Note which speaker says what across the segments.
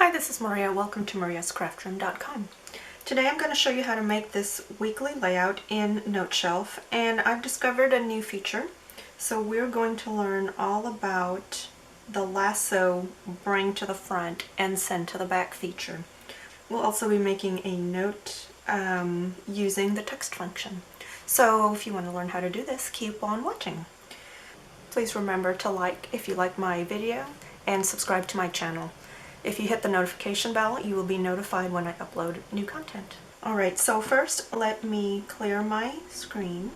Speaker 1: Hi, this is Maria. Welcome to mariascraftroom.com. Today I'm going to show you how to make this weekly layout in Noteshelf, and I've discovered a new feature. So we're going to learn all about the lasso bring to the front and send to the back feature. We'll also be making a note using the text function. So if you want to learn how to do this, keep on watching. Please remember to like if you like my video and subscribe to my channel. If you hit the notification bell, you will be notified when I upload new content. Alright, so first let me clear my screen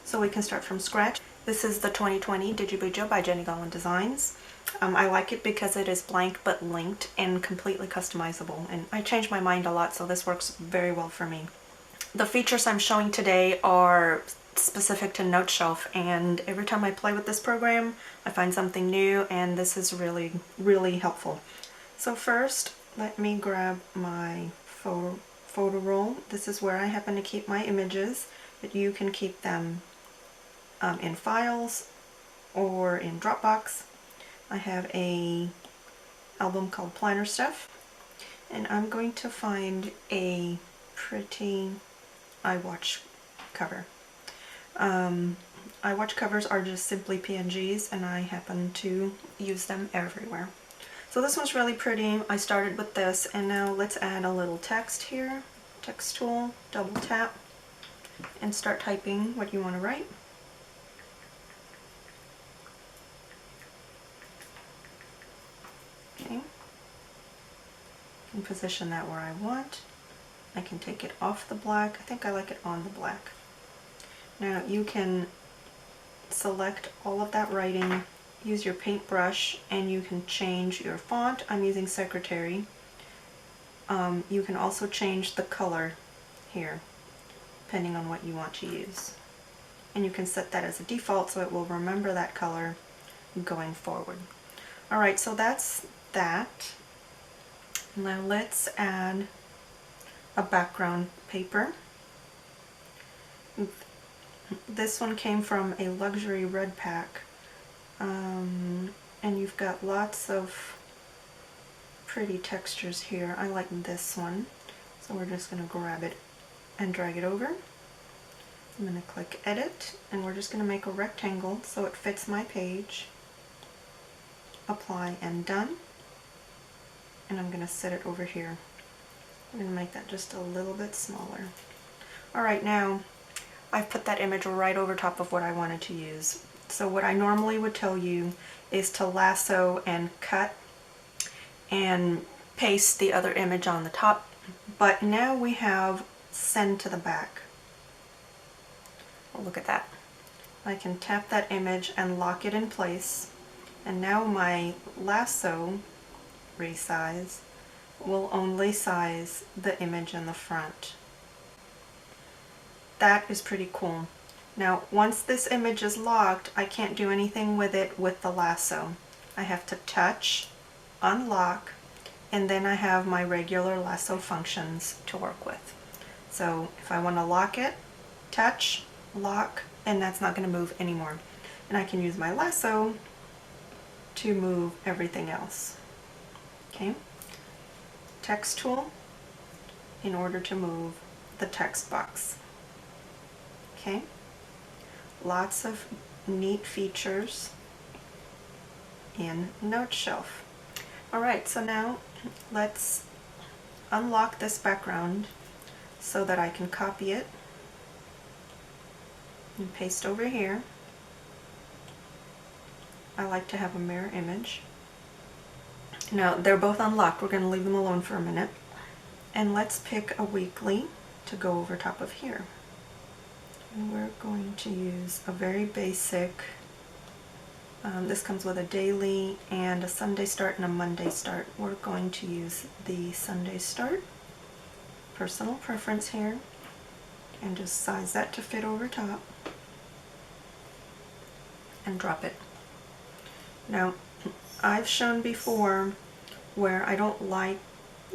Speaker 1: so we can start from scratch. This is the 2020 Digibujo by Jenny Gollan Designs. I like it because it is blank but linked and completely customizable, and I change my mind a lot, so this works very well for me. The features I'm showing today are specific to Noteshelf, and every time I play with this program I find something new, and this is really helpful. So first let me grab my photo roll. This is where I happen to keep my images, but you can keep them in files or in Dropbox. I have a album called Planner Stuff, and I'm going to find a pretty iWatch cover. iWatch covers are just simply PNGs, and I happen to use them everywhere. So this one's really pretty. I started with this, and now let's add a little text here. Text tool, double tap, and start typing what you want to write. Okay. I can position that where I want. I can take it off the black. I think I like it on the black. Now you can select all of that writing, use your paintbrush, and you can change your font. I'm using Secretary. You can also change the color here, depending on what you want to use. And you can set that as a default so it will remember that color going forward. Alright, so that's that. Now let's add a background paper. This one came from a luxury red pack, and you've got lots of pretty textures here. I like this one, so we're just going to grab it and drag it over. I'm going to click edit, and we're just going to make a rectangle so it fits my page. Apply and done, and I'm going to set it over here. I'm going to make that just a little bit smaller. Alright, now I've put that image right over top of what I wanted to use. So what I normally would tell you is to lasso and cut and paste the other image on the top, but now we have send to the back. Oh, look at that. I can tap that image and lock it in place, and now my lasso resize will only size the image in the front. That is pretty cool. Now once this image is locked, I can't do anything with it with the lasso. I have to touch, unlock, and then I have my regular lasso functions to work with. So if I want to lock it, touch, lock, and that's not going to move anymore. And I can use my lasso to move everything else. Okay? Text tool in order to move the text box. Okay, lots of neat features in Noteshelf. Alright, so now let's unlock this background so that I can copy it and paste over here. I like to have a mirror image. Now they're both unlocked. We're going to leave them alone for a minute. And let's pick a weekly to go over top of here. And we're going to use a very basic, this comes with a daily and a Sunday start and a Monday start. We're going to use the Sunday start. Personal preference here, and just size that to fit over top and drop it. Now I've shown before where I don't like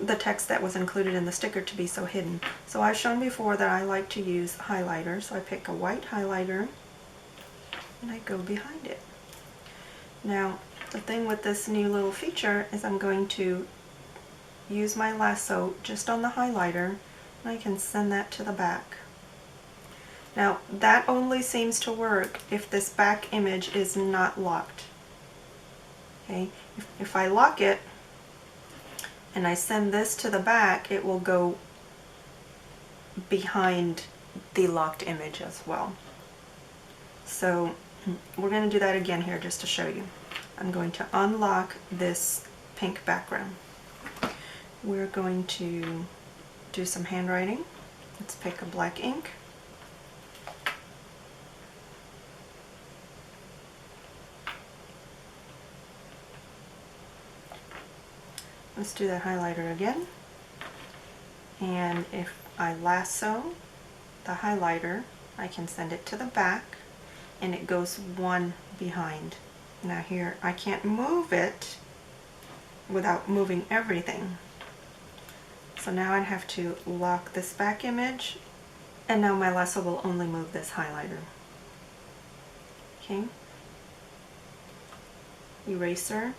Speaker 1: the text that was included in the sticker to be so hidden. So I've shown before that I like to use highlighter, so I pick a white highlighter and I go behind it. Now The thing with this new little feature is I'm going to use my lasso just on the highlighter, and I can send that to the back. Now that only seems to work if this back image is not locked. Okay, if I lock it and I send this to the back, it will go behind the locked image as well. So we're going to do that again here just to show you. I'm going to unlock this pink background. We're going to do some handwriting. Let's pick a black ink. Let's do that highlighter again. And if I lasso the highlighter, I can send it to the back and it goes one behind. Now here, I can't move it without moving everything. So now I'd have to lock this back image, and now my lasso will only move this highlighter. Okay. Eraser.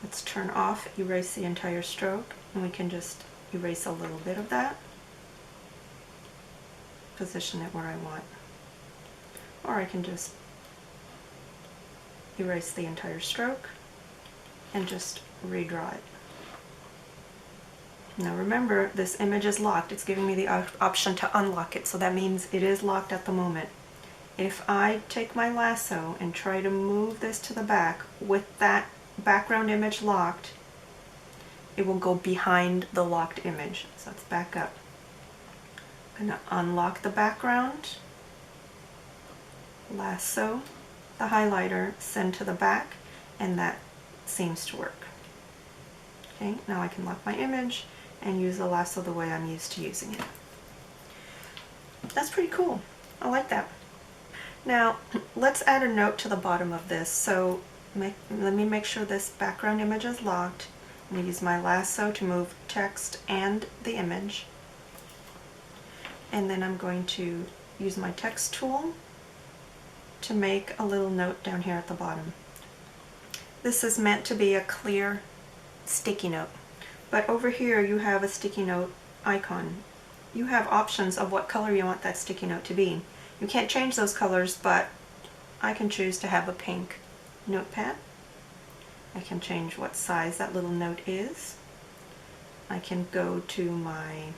Speaker 1: Let's turn off, erase the entire stroke, and we can just erase a little bit of that. Position it where I want. Or I can just erase the entire stroke and just redraw it. Now remember, this image is locked. It's giving me the option to unlock it, so that means it is locked at the moment. If I take my lasso and try to move this to the back with that background image locked, it will go behind the locked image. So let's back up. I'm going to unlock the background, lasso the highlighter, send to the back, and that seems to work. Okay, now I can lock my image and use the lasso the way I'm used to using it. That's pretty cool. I like that. Now let's add a note to the bottom of this. So let me make sure this background image is locked. I'm going to use my lasso to move text and the image. And then I'm going to use my text tool to make a little note down here at the bottom. This is meant to be a clear sticky note, but over here you have a sticky note icon. You have options of what color you want that sticky note to be. You can't change those colors, but I can choose to have a pink notepad. I can change what size that little note is. I can go to my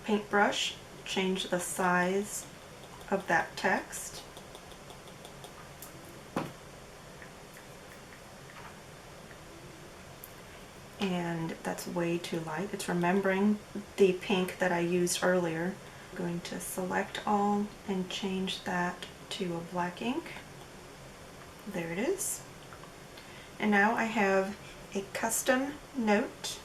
Speaker 1: paintbrush, change the size of that text. And that's way too light. It's remembering the pink that I used earlier. I'm going to select all and change that to a black ink. There it is. And now I have a custom note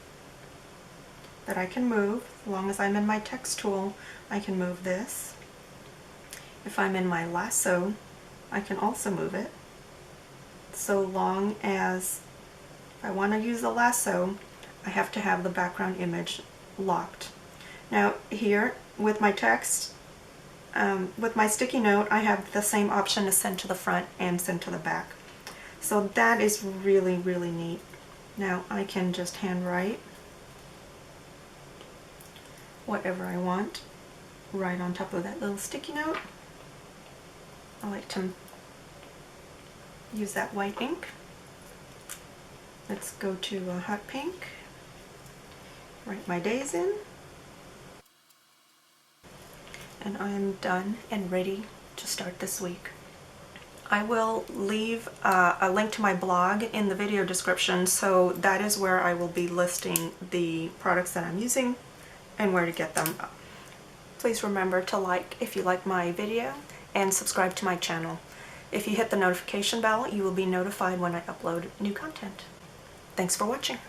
Speaker 1: that I can move. As long as I'm in my text tool, I can move this. If I'm in my lasso, I can also move it. So long as if I want to use the lasso, I have to have the background image locked. Now here with my text, with my sticky note, I have the same option to send to the front and send to the back. So that is really, really neat. Now I can just handwrite whatever I want right on top of that little sticky note. I like to use that white ink. Let's go to a hot pink. Write my days in. And I am done and ready to start this week. I will leave a link to my blog in the video description, so that is where I will be listing the products that I'm using and where to get them. Please remember to like if you like my video and subscribe to my channel. If you hit the notification bell, you will be notified when I upload new content. Thanks for watching.